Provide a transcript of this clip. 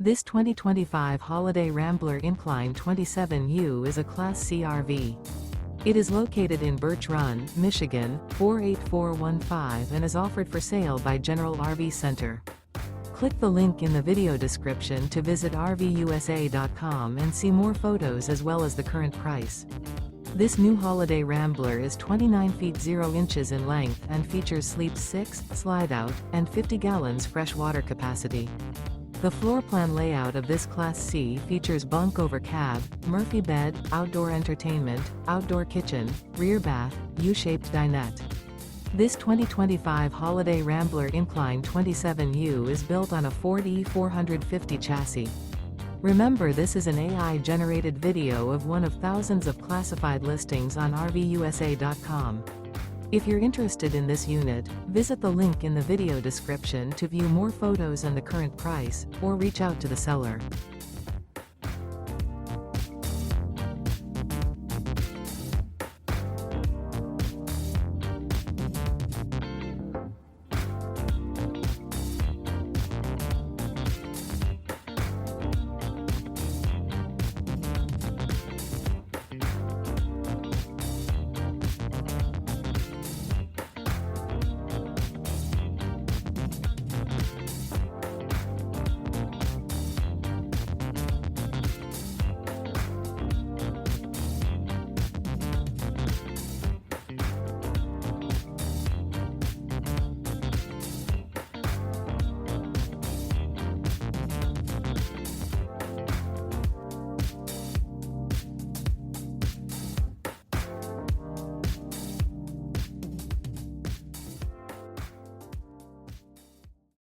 This 2025 Holiday Rambler Incline 27U is a Class C RV. It is located in Birch Run, Michigan, 48415 and is offered for sale by General RV Center. Click the link in the video description to visit RVUSA.com and see more photos as well as the current price. This new Holiday Rambler is 29 feet 0 inches in length and features sleep 6, slide-out, and 50 gallons fresh water capacity. The floor plan layout of this Class C features bunk over cab, Murphy bed, outdoor entertainment, outdoor kitchen, rear bath, U-shaped dinette. This 2025 Holiday Rambler Incline 27U is built on a Ford E450 chassis. Remember, this is an AI-generated video of one of thousands of classified listings on RVUSA.com. If you're interested in this unit, visit the link in the video description to view more photos and the current price, or reach out to the seller.